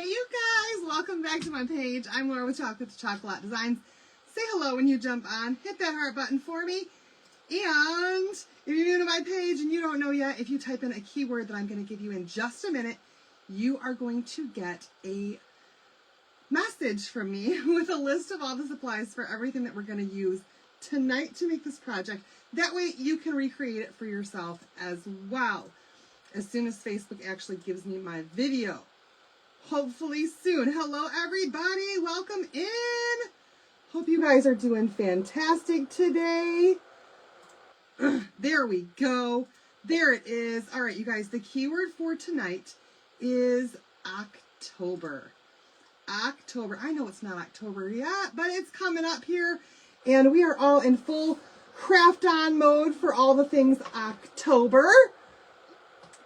Hey you guys, welcome back to my page. I'm Laura with Chocolate to Chocolate Designs. Say hello when you jump on. Hit that heart button for me. And if you're new to my page and you don't know yet, if you type in a keyword that I'm going to give you in just a minute, you are going to get a message from me with a list of all the supplies for everything that we're going to use tonight to make this project. That way you can recreate it for yourself as well, as soon as Facebook actually gives me my video. Hopefully soon. Hello everybody, welcome in. Hope you guys are doing fantastic today. There we go. There it is. All right, you guys, the keyword for tonight is October. October. I know it's not October yet, but it's coming up here. And we are all in full craft on mode for all the things October.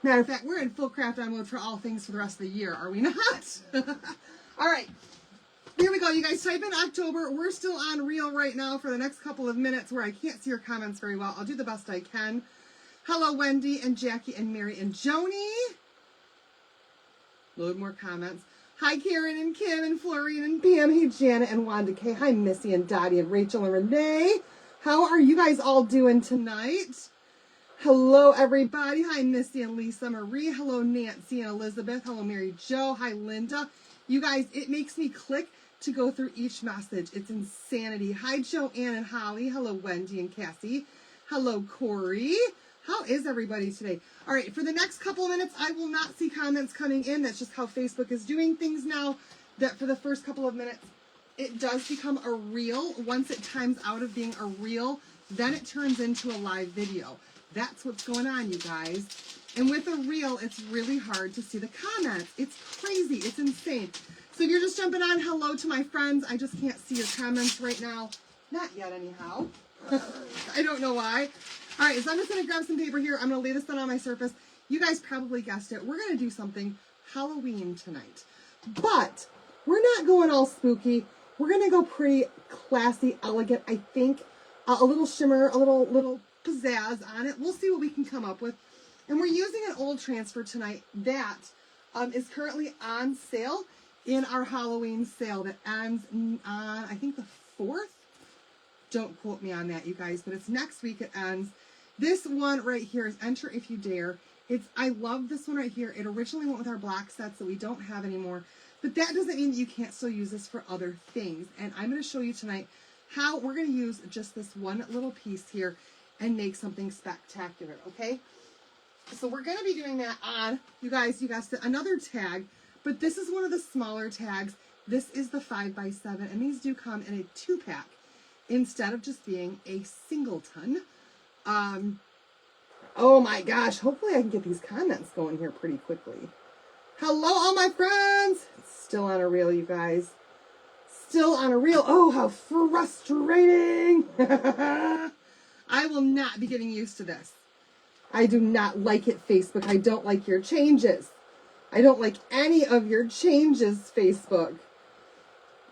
Matter of fact, we're in full craft on mode for all things for the rest of the year, are we not? All right. Here we go. You guys type in October. We're still on reel right now for the next couple of minutes where I can't see your comments very well. I'll do the best I can. Hello, Wendy and Jackie and Mary and Joni. Load more comments. Hi, Karen and Kim and Florian and Pam. Hey, Janet and Wanda K. Hi, Missy and Dottie and Rachel and Renee. How are you guys all doing tonight? Hello, everybody. Hi, Missy and Lisa Marie. Hello, Nancy and Elizabeth. Hello, Mary Jo. Hi, Linda. You guys, it makes me click to go through each message. It's insanity. Hi, Joanne and Holly. Hello, Wendy and Cassie. Hello, Corey. How is everybody today? All right, for the next couple of minutes, I will not see comments coming in. That's just how Facebook is doing things now, that for the first couple of minutes, it does become a reel. Once it times out of being a reel, then it turns into a live video. That's what's going on, you guys. And with a reel, it's really hard to see the comments. It's crazy. It's insane. So if you're just jumping on, hello to my friends. I just can't see your comments right now. Not yet, anyhow. I don't know why. All right, so I'm just going to grab some paper here. I'm going to lay this down on my surface. You guys probably guessed it. We're going to do something Halloween tonight. But we're not going all spooky. We're going to go pretty classy, elegant. I think a little shimmer, a little pizzazz on it. We'll see what we can come up with. And we're using an old transfer tonight that is currently on sale in our Halloween sale that ends on, I think, the 4th. Don't quote me on that, you guys, but it's next week it ends. This one right here is Enter If You Dare. I love this one right here. It originally went with our black sets that we don't have anymore, but that doesn't mean that you can't still use this for other things. And I'm going to show you tonight how we're going to use just this one little piece here and make something spectacular, okay? So we're going to be doing that on, you guys guessed it, another tag, but this is one of the smaller tags. This is the 5x7, and these do come in a 2-pack instead of just being a singleton. Oh my gosh, hopefully I can get these comments going here pretty quickly. Hello, all my friends. It's still on a reel, you guys. Still on a reel. Oh, how frustrating. I will not be getting used to this. I do not like it, Facebook. I don't like your changes. I don't like any of your changes, Facebook.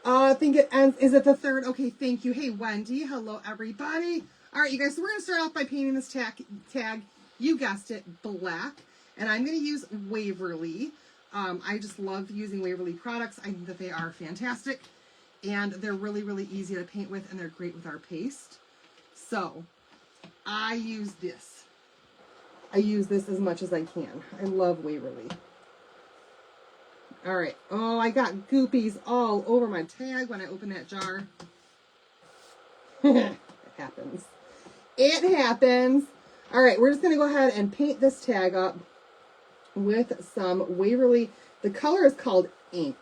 I think it ends, is it the 3rd? Okay, thank you. Hey, Wendy. Hello, everybody. All right, you guys, so we're going to start off by painting this tag. You guessed it, black. And I'm going to use Waverly. I just love using Waverly products. I think that they are fantastic. And they're really, really easy to paint with, and they're great with our paste. So I use this. I use this as much as I can. I love Waverly. All right. Oh, I got goopies all over my tag when I open that jar. It happens. It happens. All right. We're just going to go ahead and paint this tag up with some Waverly. The color is called Ink,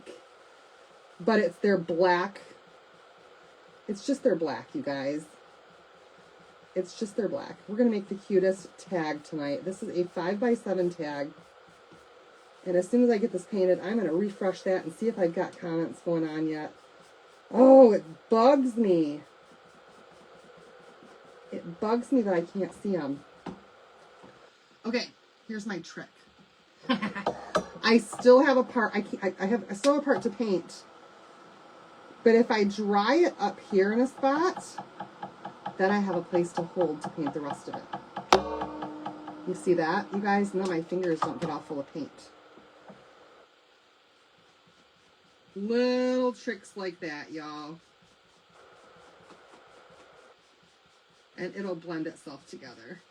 but it's their black. It's just their black, you guys. It's just their black. We're going to make the cutest tag tonight. This is a 5x7 tag. And as soon as I get this painted, I'm going to refresh that and see if I've got comments going on yet. Oh, it bugs me. It bugs me that I can't see them. Okay, here's my trick. I still have a part. I still have a part to paint. But if I dry it up here in a spot, then I have a place to hold to paint the rest of it. You see that, you guys? Now my fingers don't get all full of paint. Little tricks like that, y'all. And it'll blend itself together.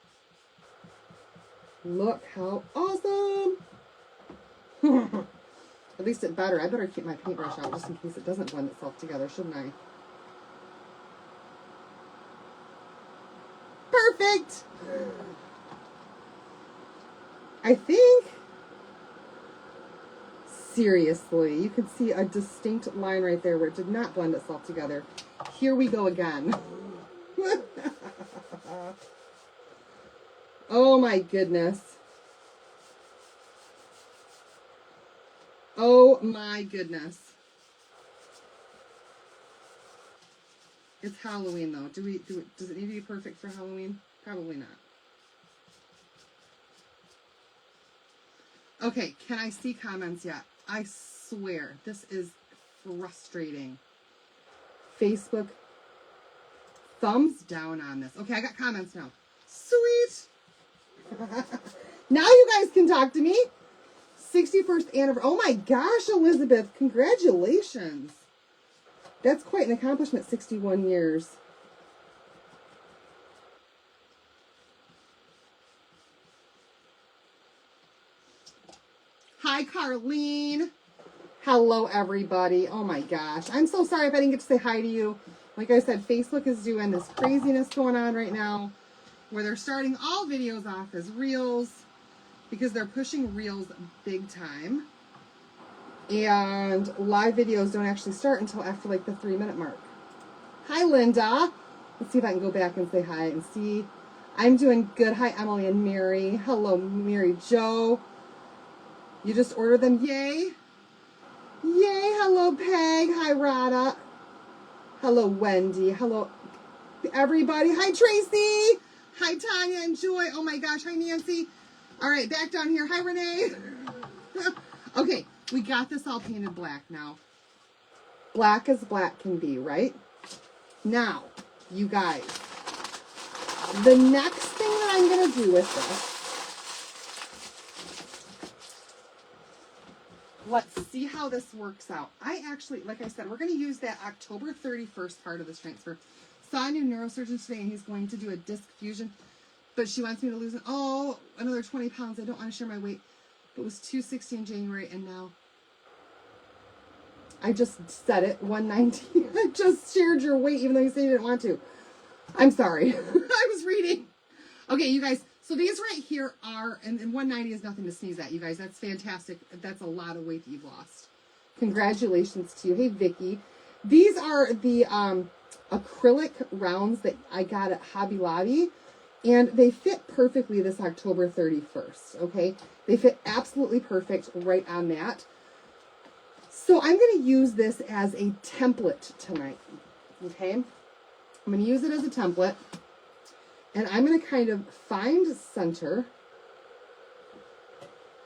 Look how awesome. At least it better. I better keep my paintbrush out just in case it doesn't blend itself together, shouldn't I? Perfect. I think, seriously, you can see a distinct line right there where it did not blend itself together. Here we go again. Oh my goodness. Oh my goodness. It's Halloween though. Does it need to be perfect for Halloween? Probably not. Okay, can I see comments yet? I swear, this is frustrating. Facebook, thumbs down on this. Okay, I got comments now. Sweet. Now you guys can talk to me. 61st anniversary. Oh my gosh, Elizabeth, congratulations. That's quite an accomplishment, 61 years. Hi, Carlene. Hello, everybody. Oh my gosh. I'm so sorry if I didn't get to say hi to you. Like I said, Facebook is doing this craziness going on right now where they're starting all videos off as reels because they're pushing reels big time. And live videos don't actually start until after like the 3-minute mark. Hi, Linda. Let's see if I can go back and say hi and see. I'm doing good. Hi, Emily and Mary. Hello, Mary Jo. You just ordered them. Yay. Yay. Hello, Peg. Hi, Rada. Hello, Wendy. Hello, everybody. Hi, Tracy. Hi, Tanya and Joy. Oh my gosh. Hi, Nancy. All right, back down here. Hi, Renee. Okay, we got this all painted black now. Black as black can be, right? Now, you guys, the next thing that I'm going to do with this, let's see how this works out. I actually, like I said, we're going to use that October 31st part of this transfer. Saw a new neurosurgeon today, and he's going to do a disc fusion, but she wants me to lose another 20 pounds. I don't want to share my weight. It was 260 in January, and now I just said it, 190. I just shared your weight, even though you said you didn't want to. I'm sorry. I was reading. Okay, you guys. So these right here are, and 190 is nothing to sneeze at, you guys. That's fantastic. That's a lot of weight that you've lost. Congratulations to you. Hey, Vicky. These are the acrylic rounds that I got at Hobby Lobby, and they fit perfectly this October 31st, okay? They fit absolutely perfect right on that. So I'm going to use this as a template tonight, okay? I'm going to use it as a template, and I'm going to kind of find center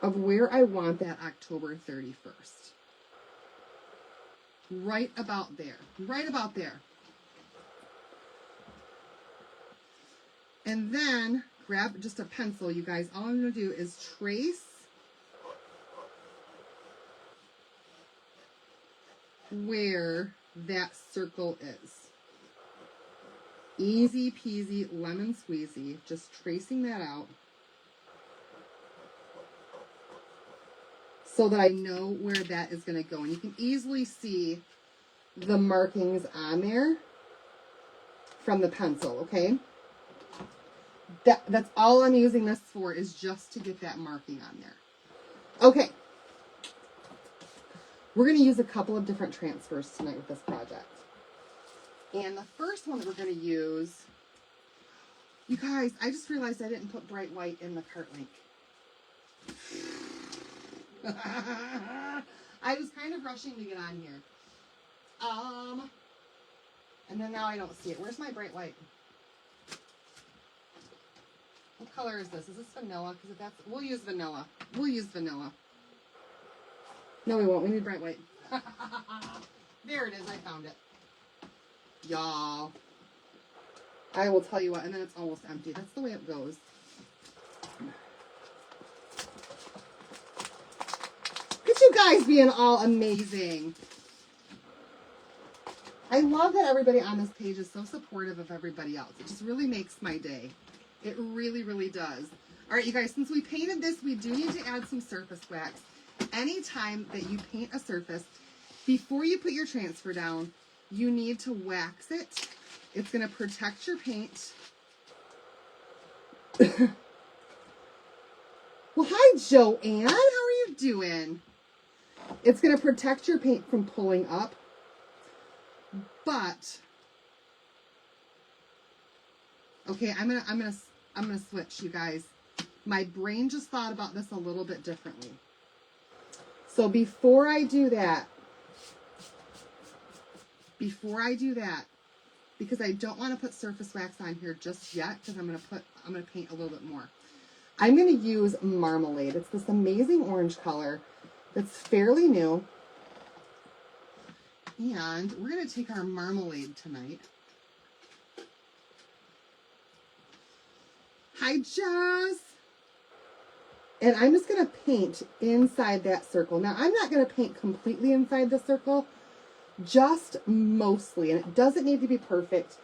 of where I want that October 31st. Right about there. Right about there. And then grab just a pencil, you guys. All I'm going to do is trace where that circle is. Easy peasy, lemon squeezy. Just tracing that out so that I know where that is going to go. And you can easily see the markings on there from the pencil, okay? That's all I'm using this for, is just to get that marking on there. Okay. We're going to use a couple of different transfers tonight with this project. And the first one that we're going to use, you guys, I just realized I didn't put bright white in the cart link. I was kind of rushing to get on here. And then now I don't see it. Where's my bright white? What color is this? Is this vanilla? Because if that's, we'll use vanilla. We'll use vanilla. No, we won't. We need bright white. There it is. I found it. Y'all. I will tell you what. And then it's almost empty. That's the way it goes. Look at you guys being all amazing. I love that everybody on this page is so supportive of everybody else. It just really makes my day. It really, really does. All right, you guys, since we painted this, we do need to add some surface wax. Anytime that you paint a surface, before you put your transfer down, you need to wax it. It's going to protect your paint. Well, hi, Joanne. How are you doing? It's going to protect your paint from pulling up. But okay, I'm gonna switch, you guys. My brain just thought about this a little bit differently. So before I do that, because I don't want to put surface wax on here just yet, because I'm gonna paint a little bit more. I'm gonna use Marmalade. It's this amazing orange color that's fairly new. And we're going to take our Marmalade tonight. Hi, Jess. And I'm just going to paint inside that circle. Now, I'm not going to paint completely inside the circle, just mostly. And it doesn't need to be perfect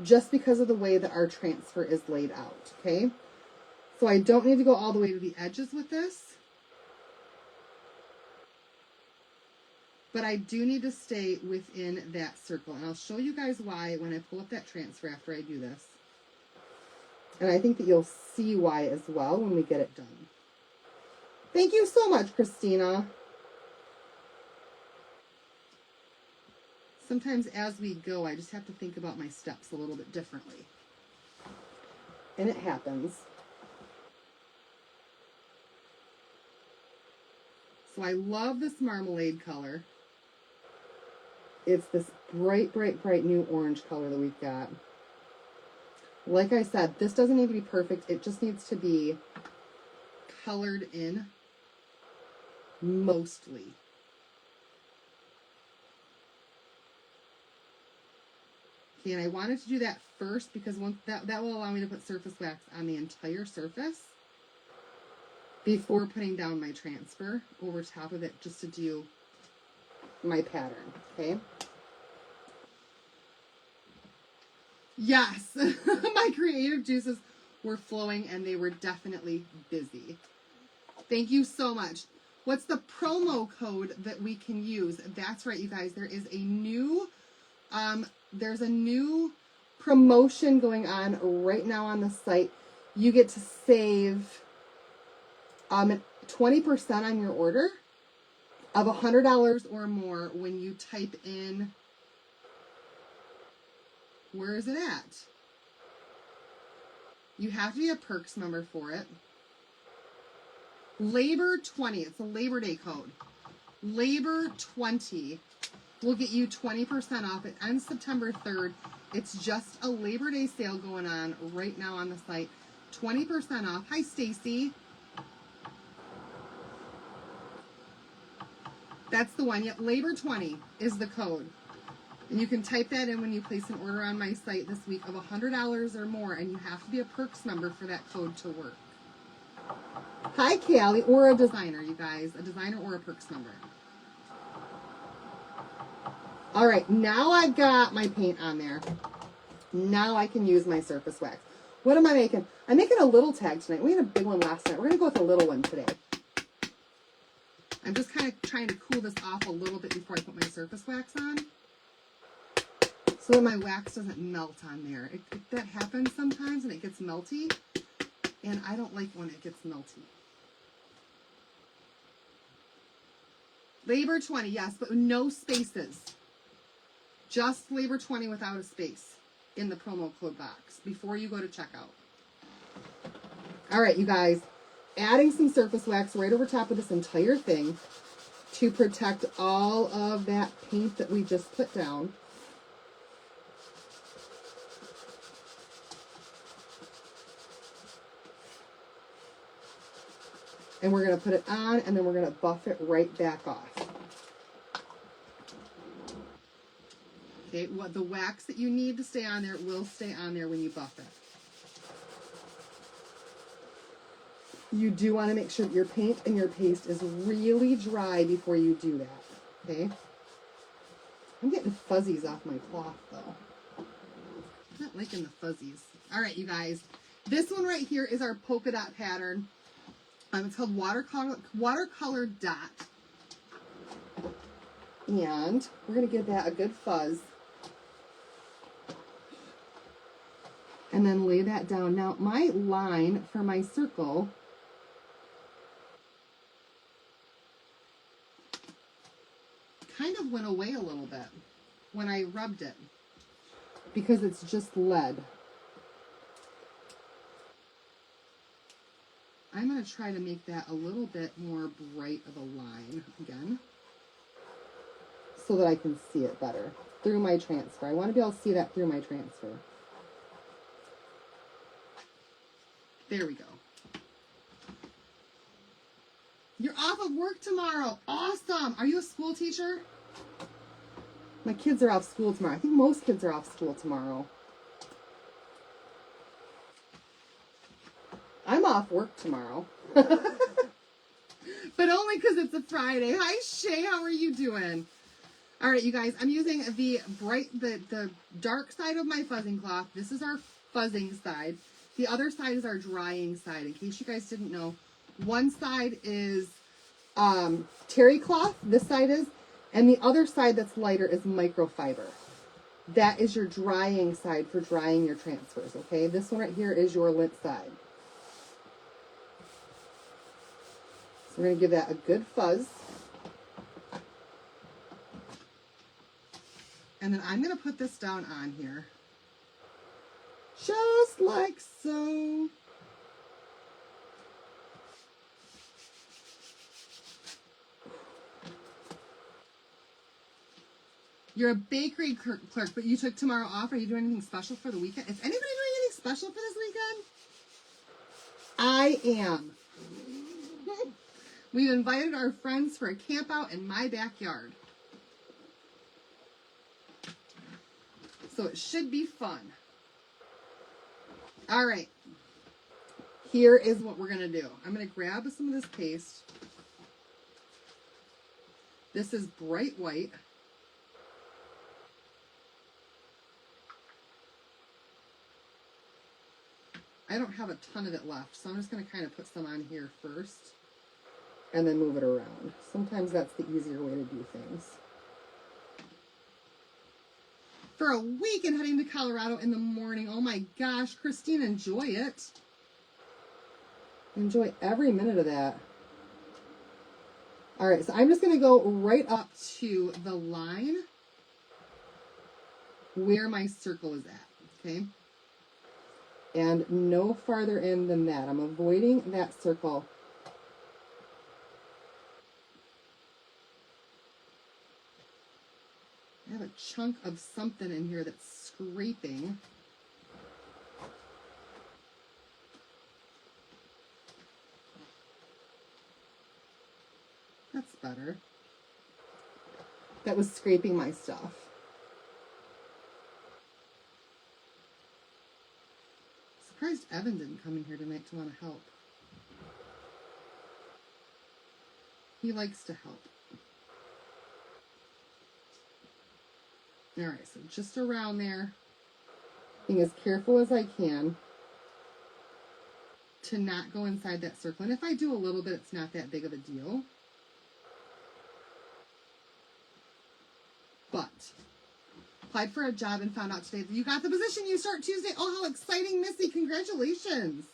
just because of the way that our transfer is laid out, okay? So I don't need to go all the way to the edges with this. But I do need to stay within that circle. And I'll show you guys why when I pull up that transfer after I do this. And I think that you'll see why as well when we get it done. Thank you so much, Christina. Sometimes as we go, I just have to think about my steps a little bit differently. And it happens. So I love this Marmalade color. It's this bright, bright, bright new orange color that we've got. Like I said, this doesn't need to be perfect. It just needs to be colored in mostly. Okay, and I wanted to do that first because once that will allow me to put surface wax on the entire surface before putting down my transfer over top of it just to do my pattern, okay? Yes, my creative juices were flowing and they were definitely busy. Thank you so much. What's the promo code that we can use? That's right, you guys. There is a new, there's a new promotion going on right now on the site. You get to save 20% on your order of $100 or more when you type in, where is it at? You have to be a Perks member for it. Labor 20, it's a Labor Day code. Labor 20 will get you 20% off. It ends September 3rd. It's just a Labor Day sale going on right now on the site. 20% off. Hi, Stacy. That's the one. Yep, Labor 20 is the code. And you can type that in when you place an order on my site this week of $100 or more, and you have to be a Perks member for that code to work. Hi, Callie, or a designer, you guys. A designer or a Perks member. All right, now I've got my paint on there. Now I can use my surface wax. What am I making? I'm making a little tag tonight. We had a big one last night. We're going to go with a little one today. I'm just kind of trying to cool this off a little bit before I put my surface wax on, so that my wax doesn't melt on there. That happens sometimes and it gets melty, and I don't like when it gets melty. Labor 20, yes, but no spaces. Just Labor 20 without a space in the promo code box before you go to checkout. All right, you guys. Adding some surface wax right over top of this entire thing to protect all of that paint that we just put down. And we're going to put it on, and then we're going to buff it right back off. Okay, what the wax that you need to stay on there will stay on there when you buff it. You do want to make sure that your paint and your paste is really dry before you do that, okay? I'm getting fuzzies off my cloth, though. I'm not liking the fuzzies. All right, you guys. This one right here is our polka dot pattern. It's called watercolor dot. And we're going to give that a good fuzz. And then lay that down. Now, my line for my circle kind of went away a little bit when I rubbed it because it's just lead. I'm going to try to make that a little bit more bright of a line again so that I can see it better through my transfer. I want to be able to see that through my transfer. There we go. You're off of work tomorrow. Awesome. Are you a school teacher? My kids are off school tomorrow. I think most kids are off school tomorrow. I'm off work tomorrow. But only because it's a Friday. Hi, Shay. How are you doing? All right, you guys. I'm using the dark side of my fuzzing cloth. This is our fuzzing side. The other side is our drying side. In case you guys didn't know, one side is terry cloth. This side is. And the other side that's lighter is microfiber. That is your drying side for drying your transfers, okay? This one right here is your lint side. So we're going to give that a good fuzz. And then I'm going to put this down on here. Just like so. You're a bakery clerk, but you took tomorrow off. Are you doing anything special for the weekend? Is anybody doing anything special for this weekend? I am. We've invited our friends for a camp out in my backyard. So it should be fun. All right. Here is what we're going to do. I'm going to grab some of this paste. This is bright white. I don't have a ton of it left, so I'm just going to kind of put some on here first and then move it around. Sometimes that's the easier way to do things. For a week and heading to Colorado in the morning. Oh my gosh, Christine, enjoy it. Enjoy every minute of that. All right, so I'm just going to go right up to the line where my circle is at, okay? And no farther in than that. I'm avoiding that circle. I have a chunk of something in here that's scraping. That's better. That was scraping my stuff. Surprised Evan didn't come in here tonight to want to help. He likes to help. All right, so just around there, being as careful as I can to not go inside that circle. And if I do a little bit, it's not that big of a deal. But applied for a job and found out today that you got the position. You start Tuesday. Oh, how exciting, Missy. Congratulations.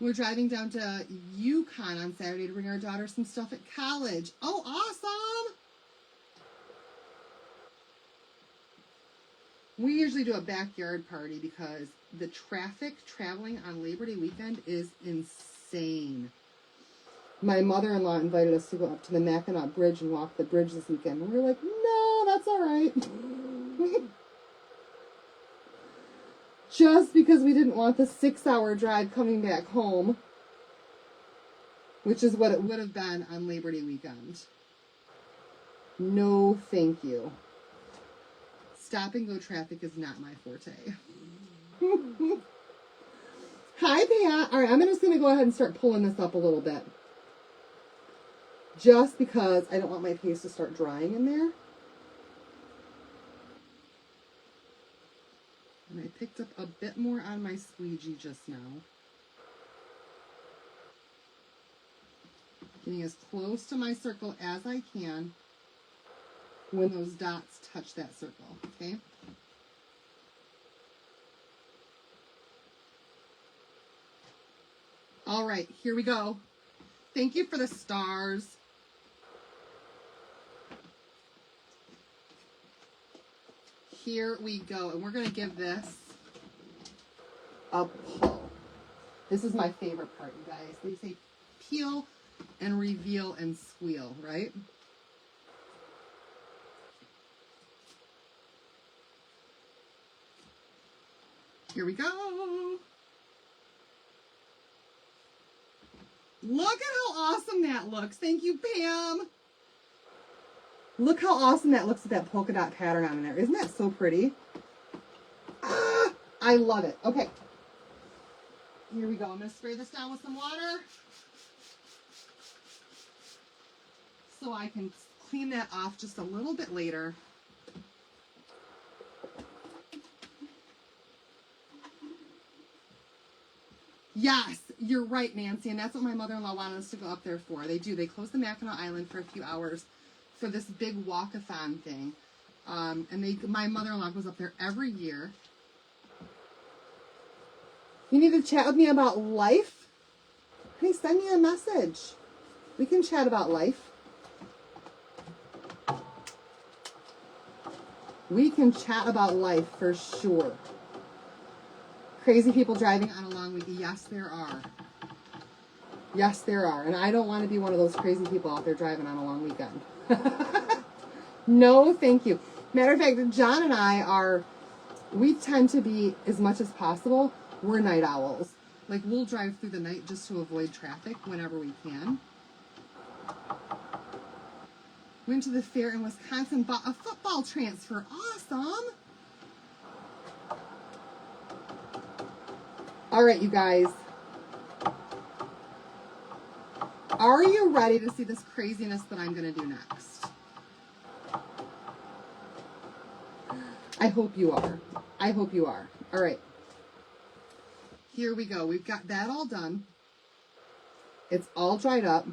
We're driving down to Yukon on Saturday to bring our daughter some stuff at college. Oh, awesome. We usually do a backyard party because the traffic traveling on Labor Day weekend is insane. My mother-in-law invited us to go up to the Mackinac Bridge and walk the bridge this weekend. And we were like, no, that's all right. Just because we didn't want the 6-hour drive coming back home, which is what it would have been on Labor Day weekend. No, thank you. Stop and go traffic is not my forte. Hi, Pat. All right, I'm just going to go ahead and start pulling this up a little bit. just because I don't want my paste to start drying in there. And I picked up a bit more on my squeegee just now. Getting as close to my circle as I can when those dots touch that circle, okay? All right, here we go. Thank you for the stars. Here we go, and we're gonna give this a pull. This is my favorite part, you guys. They say peel and reveal and squeal, right? Here we go. Look at how awesome that looks. Thank you, Pam. Look how awesome that looks with that polka dot pattern on there. Isn't that so pretty? Ah, I love it. Okay. Here we go. I'm going to spray this down with some water so I can clean that off just a little bit later. Yes, you're right, Nancy, and that's what my mother-in-law wanted us to go up there for. They do. They close the Mackinac Island for a few hours for this big walkathon thing. And my mother-in-law goes up there every year. You need to chat with me about life? Hey, send me a message. We can chat about life. We can chat about life for sure. Crazy people driving on a long weekend. Yes, there are. Yes, there are. And I don't want to be one of those crazy people out there driving on a long weekend. No, thank you. Matter of fact, John and I we tend to be, as much as possible, we're night owls. Like, we'll drive through the night just to avoid traffic whenever we can. Went to the fair in Wisconsin, bought a football transfer. Awesome. All right, you guys. Are you ready to see this craziness that I'm going to do next? I hope you are. I hope you are. All right. Here we go. We've got that all done. It's all dried up.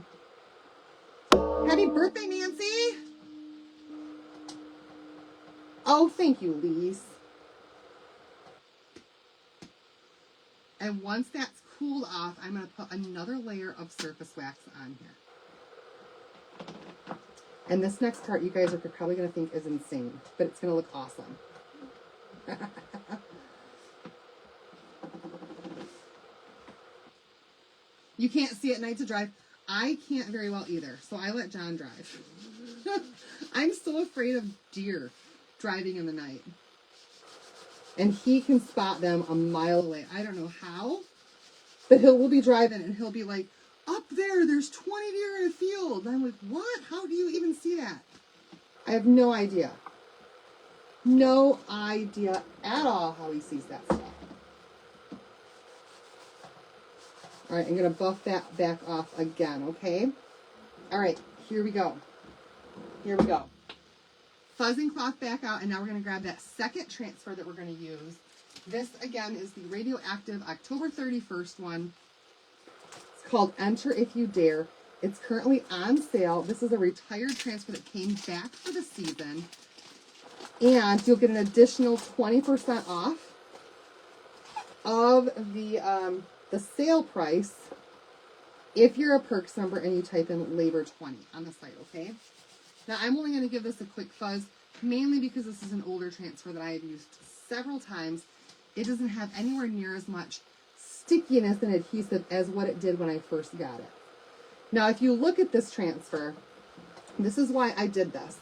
Happy birthday, Nancy. Oh, thank you, Lise. And once that's cooled off, I'm going to put another layer of surface wax on here. And this next part, you guys are probably going to think is insane, but it's going to look awesome. You can't see at night to drive. I can't very well either, so I let John drive. I'm so afraid of deer driving in the night. And he can spot them a mile away. I don't know how, but we'll be driving and he'll be like, up there's 20 deer in a field. And I'm like, what? How do you even see that? I have no idea. No idea at all how he sees that stuff. All right, I'm going to buff that back off again, okay? All right, here we go. Here we go. Fuzzing cloth back out, and now we're going to grab that second transfer that we're going to use. This, again, is the Radioactive October 31st one. It's called Enter If You Dare. It's currently on sale. This is a retired transfer that came back for the season. And you'll get an additional 20% off of the sale price if you're a Perks member and you type in Labor20 on the site, okay? Now, I'm only going to give this a quick fuzz, mainly because this is an older transfer that I have used several times. It doesn't have anywhere near as much stickiness and adhesive as what it did when I first got it. Now, if you look at this transfer, this is why I did this.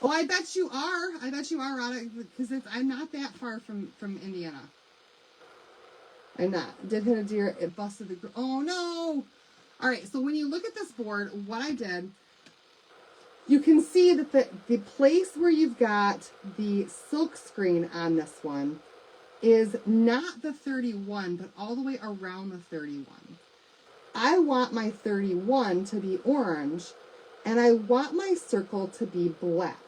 Oh, I bet you are. I bet you are, Rada, because I'm not that far from Indiana. I'm not. Did hit a deer. It busted the... Oh, no! All right, so when you look at this board, what I did, you can see that the place where you've got the silk screen on this one is not the 31, but all the way around the 31. I want my 31 to be orange, and I want my circle to be black.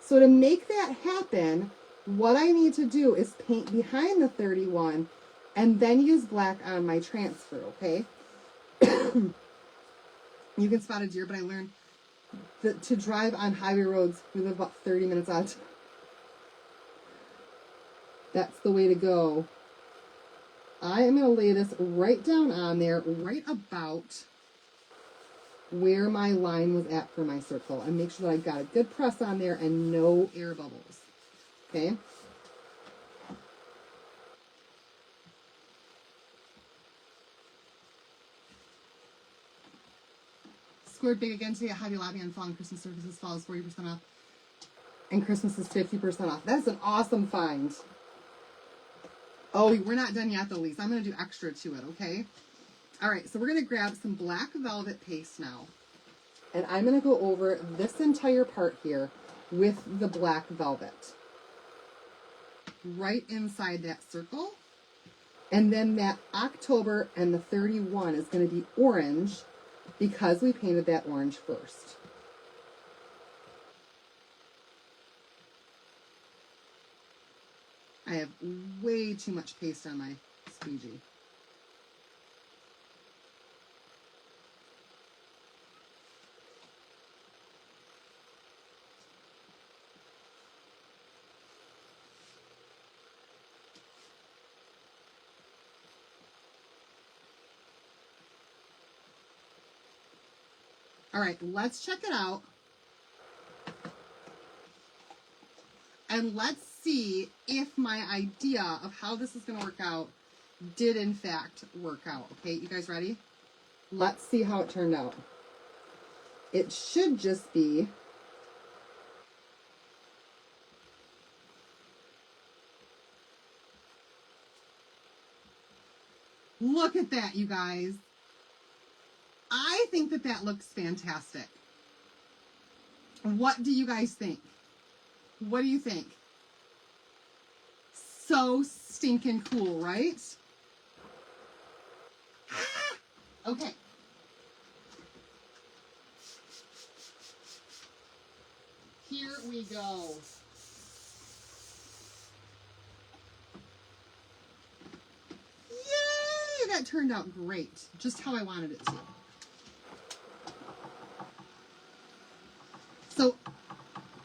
So to make that happen, what I need to do is paint behind the 31 and then use black on my transfer, okay? You can spot a deer, but I learned that to drive on highway roads, we live about 30 minutes out. That's the way to go. I am going to lay this right down on there, right about where my line was at for my circle, and make sure that I got a good press on there and no air bubbles. Okay? Scored big again today at Hobby Lobby on fall and Christmas services. Fall is 40% off, and Christmas is 50% off. That's an awesome find. Oh, we're not done yet though, Lisa. I'm going to do extra to it, okay? All right, so we're going to grab some black velvet paste now. And I'm going to go over this entire part here with the black velvet. Right inside that circle. And then that October and the 31 is going to be orange because we painted that orange first. I have way too much paste on my squeegee. All right, let's check it out. And let's see if my idea of how this is going to work out did in fact work out. Okay, you guys ready? Let's see how it turned out. It should just be look at that, you guys. I think that that looks fantastic. What do you guys think? What do you think? So stinking cool, right? Okay. Here we go. Yay! That turned out great. Just how I wanted it to. So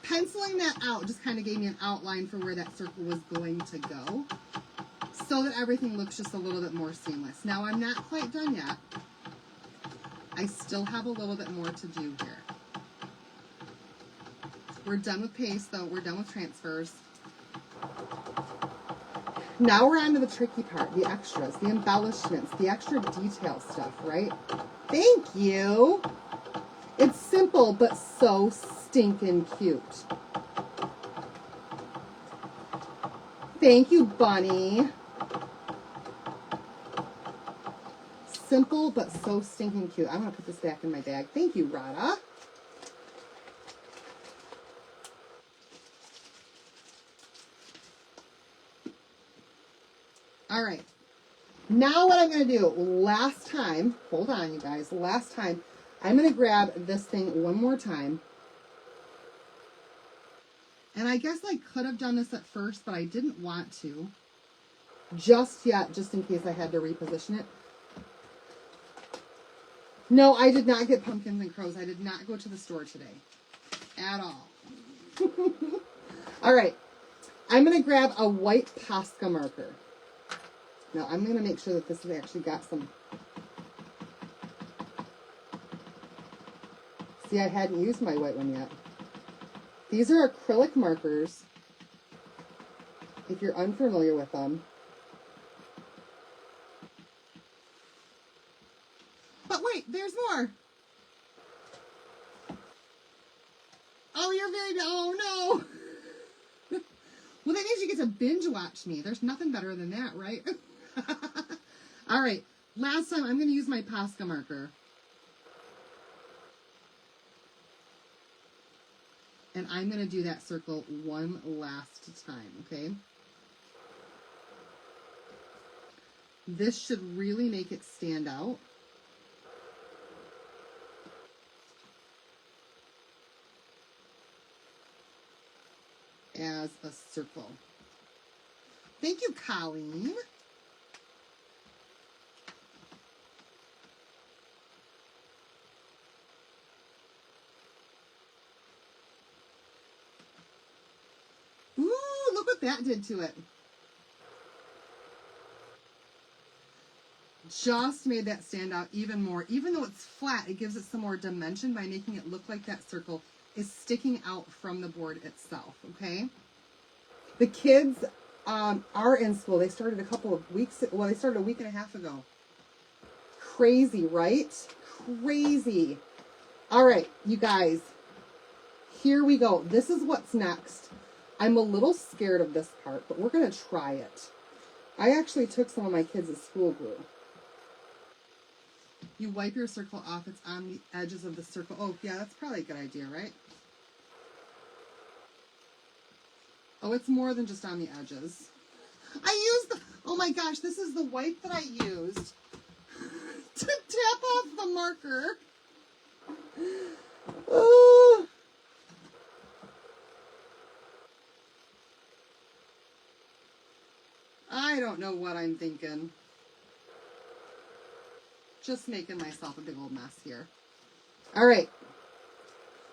penciling that out just kind of gave me an outline for where that circle was going to go so that everything looks just a little bit more seamless. Now I'm not quite done yet. I still have a little bit more to do here. We're done with paste though. We're done with transfers. Now we're on to the tricky part, the extras, the embellishments, the extra detail stuff, right? Thank you. It's simple, but so stinking cute. Thank you, Bunny. Simple, but so stinking cute. I'm going to put this back in my bag. Thank you, Rada. All right. Now what I'm going to do, last time, hold on, you guys, last time, I'm going to grab this thing one more time. And I guess I could have done this at first, but I didn't want to. Just yet, just in case I had to reposition it. No, I did not get pumpkins and crows. I did not go to the store today. At all. All right. I'm going to grab a white Posca marker. Now, I'm going to make sure that this has actually got some... See, I hadn't used my white one yet. These are acrylic markers, if you're unfamiliar with them. But wait, there's more. Oh, you're very... Oh, no. Well, that means you get to binge watch me. There's nothing better than that, right? All right. Last time, I'm going to use my Posca marker. And I'm going to do that circle one last time, okay? This should really make it stand out. as a circle. Thank you, Colleen. Ooh, look what that did to it. Just made that stand out even more. Even though it's flat, it gives it some more dimension by making it look like that circle is sticking out from the board itself, okay? The kids are in school. They started a couple of weeks, well, they started a week and a half ago. Crazy, right? Crazy. All right, you guys, here we go. This is what's next. I'm a little scared of this part, but we're going to try it. I actually took some of my kids' school glue. You wipe your circle off. It's on the edges of the circle. Oh, yeah, that's probably a good idea, right? Oh, it's more than just on the edges. Oh my gosh, this is the wipe that I used to tap off the marker. I don't know what I'm thinking. Just making myself a big old mess here. All right.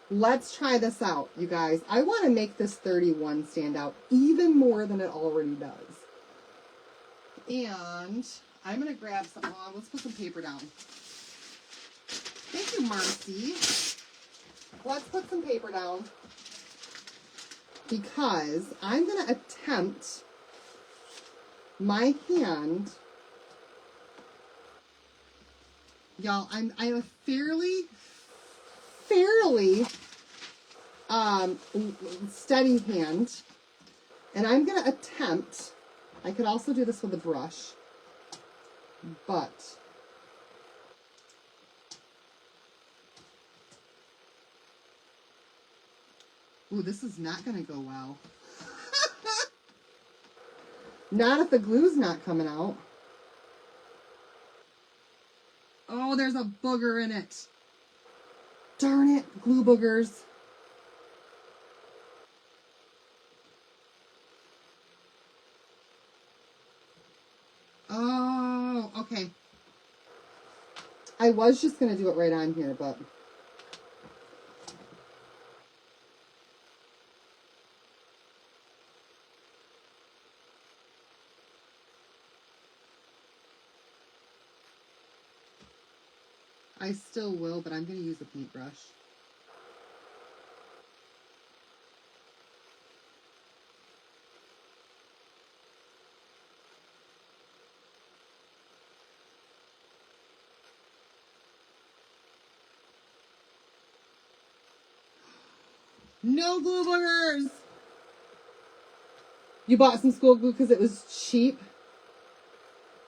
Let's try this out, you guys. I want to make this 31 stand out even more than it already does. And I'm going to grab some, let's put some paper down. Thank you, Marcy. Let's put some paper down because I'm going to attempt my hand. Y'all, I'm a fairly steady hand, and I'm going to attempt, I could also do this with a brush, but ooh, this is not going to go well. Not if the glue's not coming out. Oh, there's a booger in it. Darn it, glue boogers. Oh, okay. I was just going to do it right on here, but I still will, but I'm going to use a paintbrush. No glue boogers! You bought some school glue because it was cheap?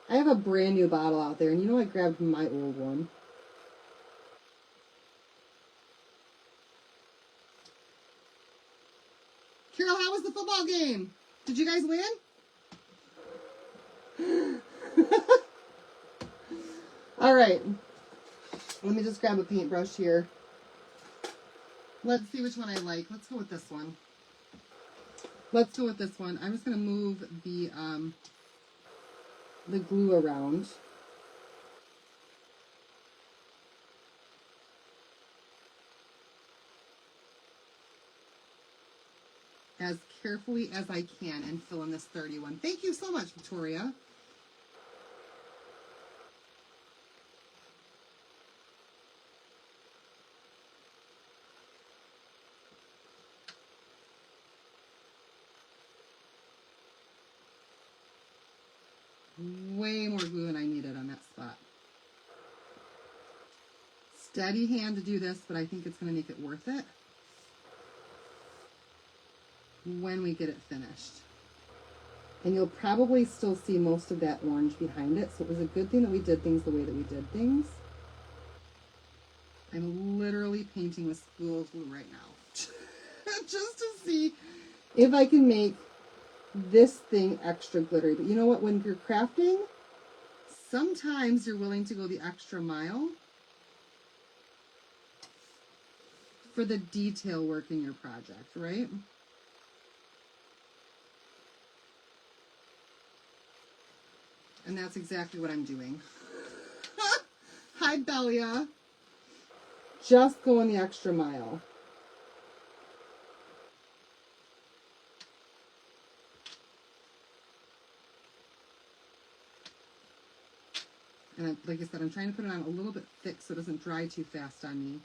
I have a brand new bottle out there, and you know I grabbed my old one. Carol, how was the football game? Did you guys win? All right. Let me just grab a paintbrush here. Let's see which one I like. Let's go with this one. Let's go with this one. I'm just going to move the glue around. As carefully as I can and fill in this 31. Thank you so much, Victoria. Way more glue than I needed on that spot. Steady hand to do this, but I think it's going to make it worth it when we get it finished. And you'll probably still see most of that orange behind it, so it was a good thing that we did things the way that we did things. I'm literally painting with school glue right now. Just to see if I can make this thing extra glittery. But you know what? When you're crafting, sometimes you're willing to go the extra mile for the detail work in your project, right? And that's exactly what I'm doing. Hi, Belia. Just going the extra mile. And like I said, I'm trying to put it on a little bit thick so it doesn't dry too fast on me.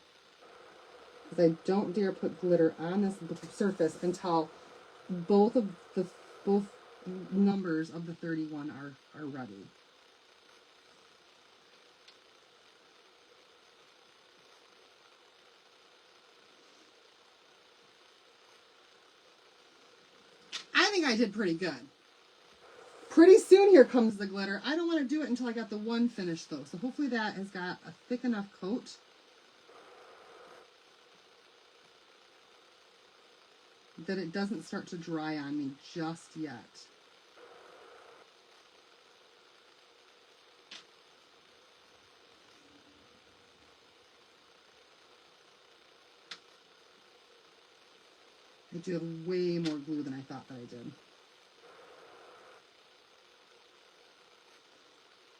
Because I don't dare put glitter on this surface until both numbers of the 31 are ready. I think I did pretty good. Pretty soon here comes the glitter. I don't want to do it until I got the one finished though. So hopefully that has got a thick enough coat that it doesn't start to dry on me just yet. I do have way more glue than I thought that I did.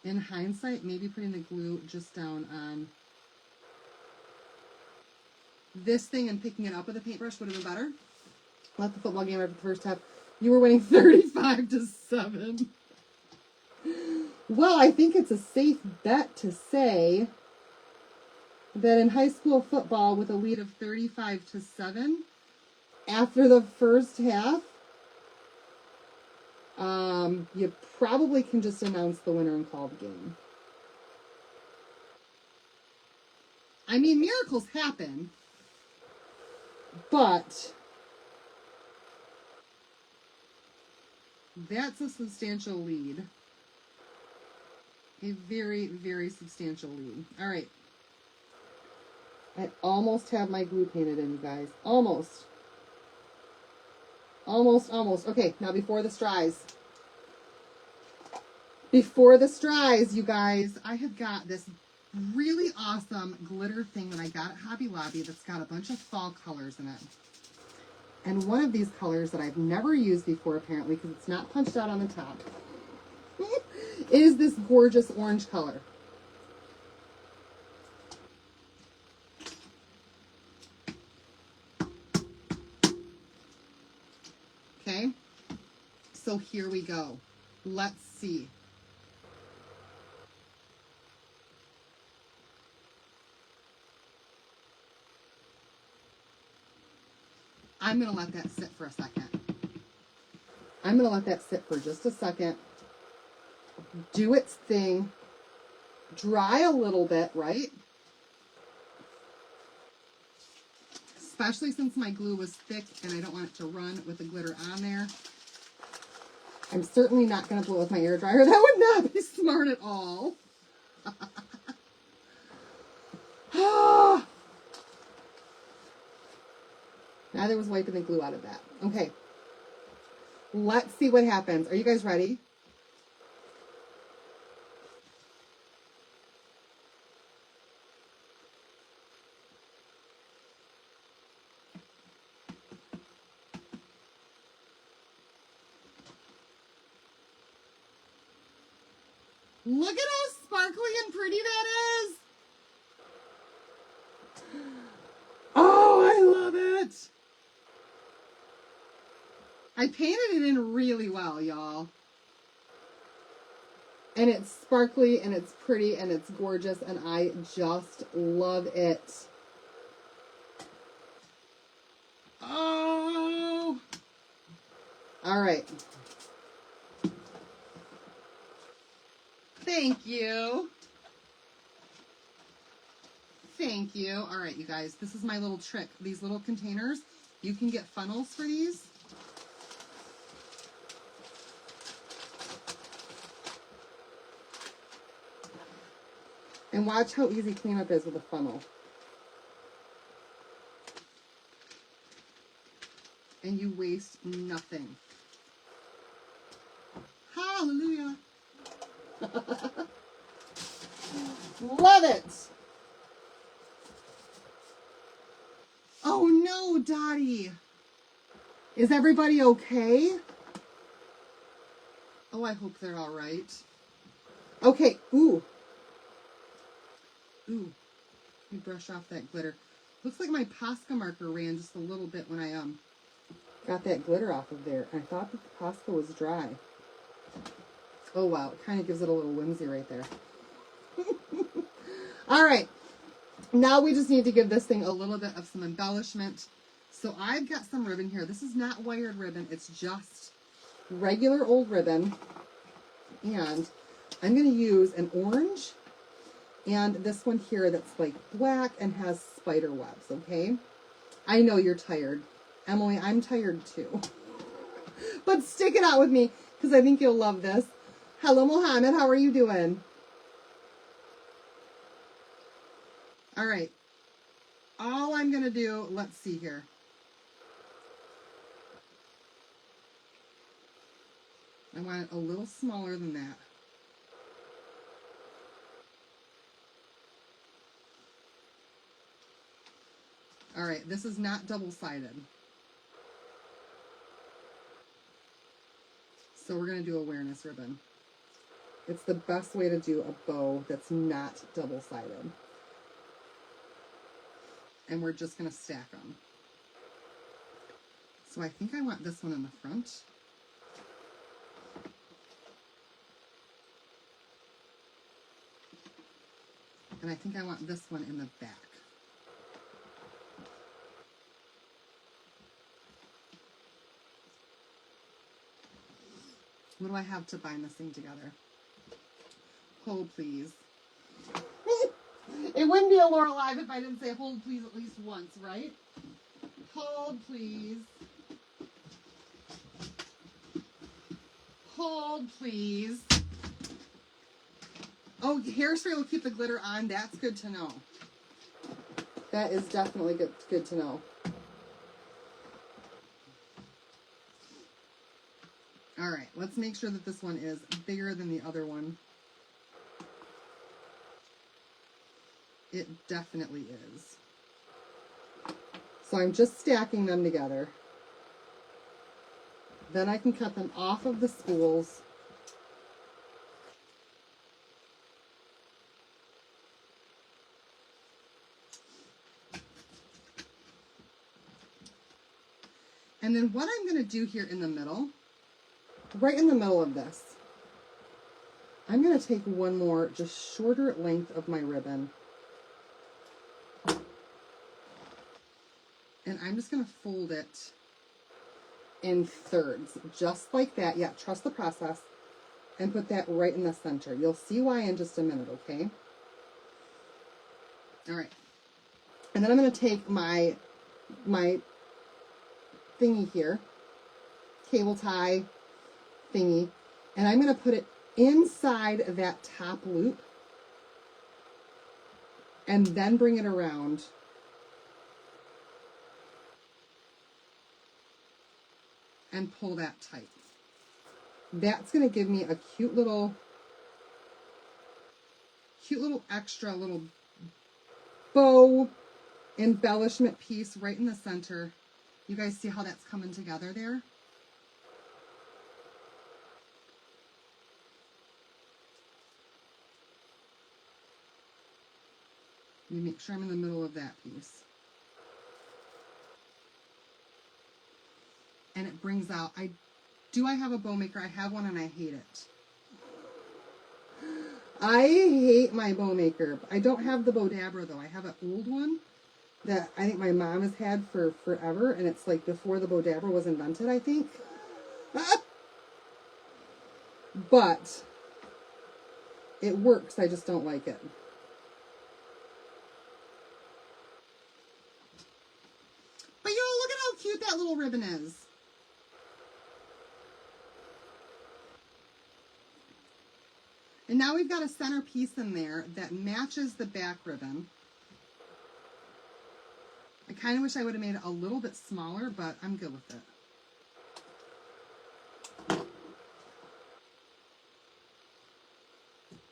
In hindsight, maybe putting the glue just down on this thing and picking it up with a paintbrush would have been better. Let the football game after the first half. You were winning 35-7. Well, I think it's a safe bet to say that in high school football with a lead of 35-7, after the first half, you probably can just announce the winner and call the game. I mean, miracles happen, but that's a substantial lead. A very, very substantial lead. All right. I almost have my glue painted in, you guys. Almost. Almost, almost. Okay, now before this dries. Before this dries, you guys, I have got this really awesome glitter thing that I got at Hobby Lobby that's got a bunch of fall colors in it. And one of these colors that I've never used before, apparently, because it's not punched out on the top, is this gorgeous orange color. Okay, so here we go. Let's see. I'm going to let that sit for a second. I'm going to let that sit for just a second. Do its thing. Dry a little bit, right? Especially since my glue was thick and I don't want it to run with the glitter on there. I'm certainly not going to blow it with my air dryer. That would not be smart at all. Neither was wiping the glue out of that. Okay. Let's see what happens. Are you guys ready? Look at how sparkly and pretty that is. Oh, I love it. I painted it in really well, y'all. And it's sparkly and it's pretty and it's gorgeous and I just love it. Oh. All right. Thank you. Thank you. All right, you guys, this is my little trick. These little containers, you can get funnels for these. And watch how easy cleanup is with a funnel. And you waste nothing. Hallelujah. Love it. Oh no, Dottie. Is everybody okay? Oh, I hope they're all right. Okay, ooh. Ooh, let me brush off that glitter. Looks like my Posca marker ran just a little bit when I got that glitter off of there. I thought that the Posca was dry. Oh wow, it kind of gives it a little whimsy right there. All right, now we just need to give this thing a little bit of some embellishment. So I've got some ribbon here. This is not wired ribbon, it's just regular old ribbon. And I'm going to use an orange and this one here that's like black and has spider webs, okay? I know you're tired. Emily, I'm tired too. But stick it out with me because I think you'll love this. Hello, Mohammed. How are you doing? All right. All I'm going to do, let's see here. I want it a little smaller than that. All right, this is not double-sided. So we're going to do awareness ribbon. It's the best way to do a bow that's not double-sided. And we're just going to stack them. So I think I want this one in the front. And I think I want this one in the back. What do I have to bind this thing together? Hold, please. It wouldn't be a Laura Live if I didn't say hold, please, at least once, right? Hold, please. Hold, please. Oh, hairspray will keep the glitter on. That's good to know. That is definitely good to know. All right, let's make sure that this one is bigger than the other one. It definitely is. So I'm just stacking them together. Then I can cut them off of the spools. And then what I'm going to do here in the middle, right in the middle of this, I'm going to take one more just shorter length of my ribbon. And I'm just going to fold it in thirds, just like that. Yeah, trust the process. And put that right in the center. You'll see why in just a minute, okay? All right. And then I'm going to take my thingy here, cable tie thingy, and I'm going to put it inside that top loop and then bring it around. And pull that tight. That's going to give me a cute little extra little bow embellishment piece right in the center. You guys see how that's coming together there? Let me make sure I'm in the middle of that piece. And it brings out, I have a bow maker. I have one and I hate it. I hate my bow maker. I don't have the Bow Dabber though. I have an old one that I think my mom has had for forever. And it's like before the Bow Dabber was invented, I think. But it works. I just don't like it. But look at how cute that little ribbon is. And now we've got a center piece in there that matches the back ribbon. I kind of wish I would have made it a little bit smaller, but I'm good with it.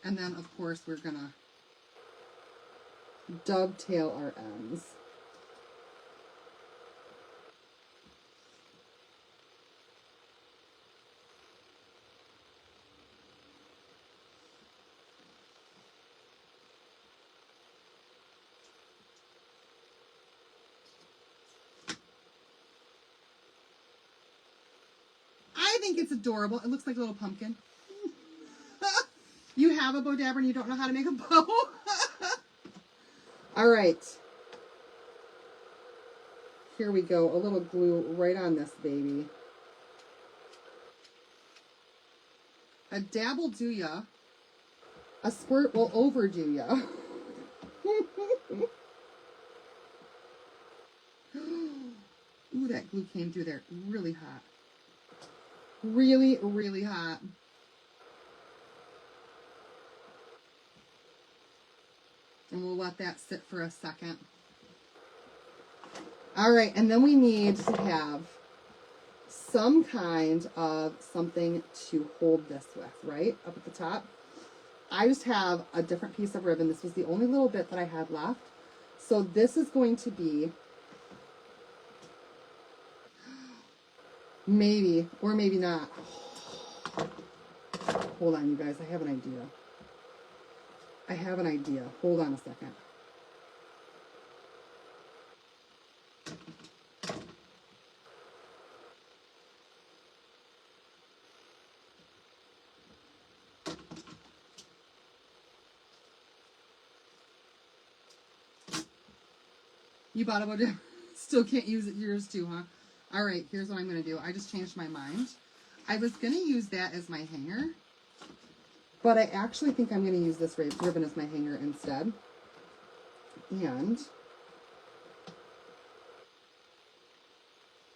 And then, of course, we're going to dovetail our ends. think it's adorable. It looks like a little pumpkin. You have a bow dabber and you don't know how to make a bow? All right. Here we go. A little glue right on this baby. A dab will do ya. A squirt will overdo ya. Ooh, that glue came through there. Really hot. Really, really hot. And we'll let that sit for a second. All right, and then we need to have some kind of something to hold this with, right? Up at the top. I just have a different piece of ribbon. This was the only little bit that I had left. So this is going to be maybe, or maybe not. Hold on, you guys. I have an idea. I have an idea. Hold on a second. You bought a bow dabber. Still can't use it. Yours too, huh? All right, here's what I'm going to do. I just changed my mind. I was going to use that as my hanger, but I actually think I'm going to use this ribbon as my hanger instead. And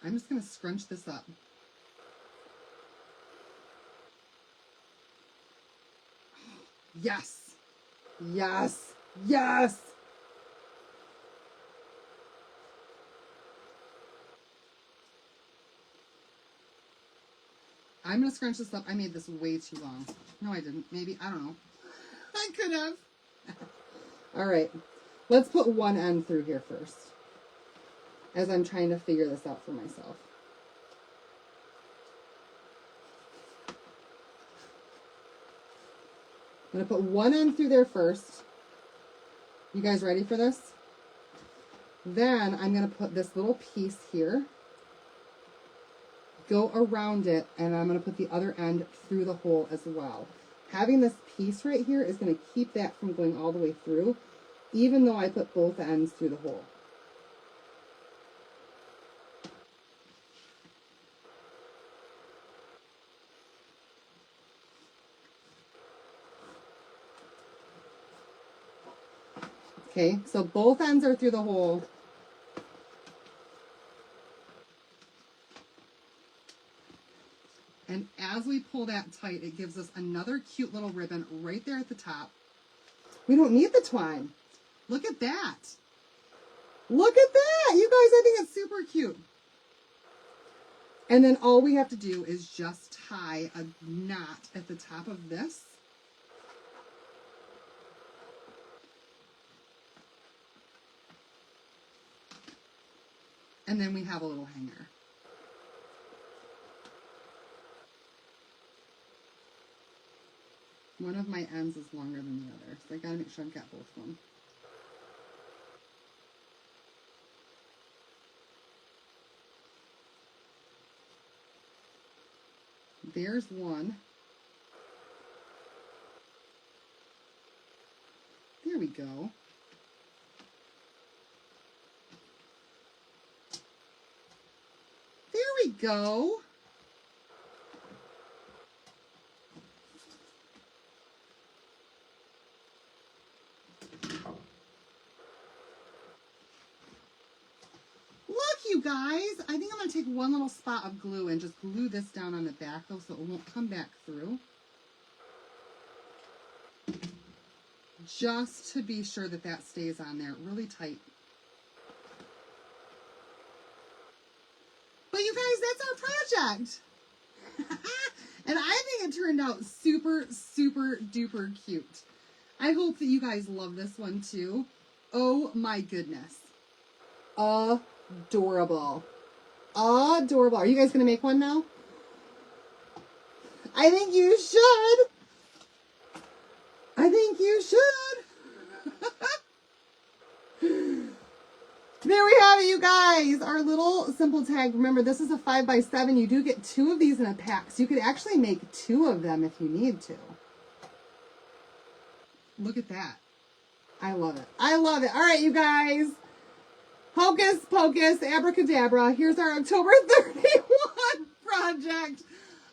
I'm just going to scrunch this up. Yes. Yes. Yes. I'm going to scrunch this up. I made this way too long. No, I didn't. Maybe. I don't know. I could have. All right. Let's put one end through here first, as I'm trying to figure this out for myself. I'm going to put one end through there first. You guys ready for this? Then I'm going to put this little piece here, go around it, and I'm going to put the other end through the hole as well. Having this piece right here is going to keep that from going all the way through, even though I put both ends through the hole. Okay, so both ends are through the hole. And as we pull that tight, it gives us another cute little ribbon right there at the top. We don't need the twine. Look at that. Look at that. You guys, I think it's super cute. And then all we have to do is just tie a knot at the top of this. And then we have a little hanger. One of my ends is longer than the other, so I gotta make sure I've got both of them. There's one. There we go. There we go. You guys, I think I'm going to take one little spot of glue and just glue this down on the back though, so it won't come back through. Just to be sure that that stays on there really tight. But you guys, that's our project. And I think it turned out super, super duper cute. I hope that you guys love this one too. Oh my goodness. Adorable. Adorable. Are you guys going to make one now? I think you should. I think you should. There we have it, you you guys, our little simple tag. Remember, this is a 5x7. You do get 2 of these in a pack. So you could actually make 2 of them if you need to. Look at that. I love it. I love it. All right, you guys. Hocus pocus, abracadabra. Here's our October 31 project.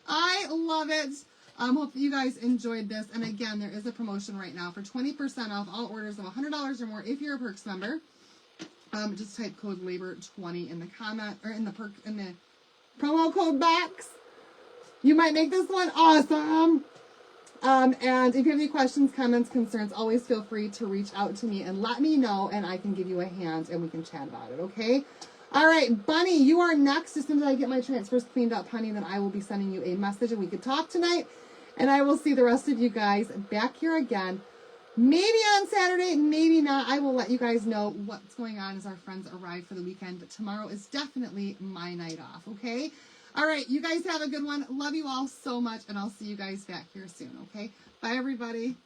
I love it. Hope you guys enjoyed this. And again, there is a promotion right now for 20% off all orders of $100 or more if you're a Perks member. Just type code LABOR20 in the comment or in the promo code box. You might make this one awesome. And if you have any questions, comments, concerns, always feel free to reach out to me and let me know, and I can give you a hand and we can chat about it, okay? All right, Bunny, you are next. As soon as I get my transfers cleaned up, honey, then I will be sending you a message and we can talk tonight. And I will see the rest of you guys back here again. Maybe on Saturday, maybe not. I will let you guys know what's going on as our friends arrive for the weekend. But tomorrow is definitely my night off, okay? All right, you guys have a good one. Love you all so much, and I'll see you guys back here soon, okay? Bye, everybody.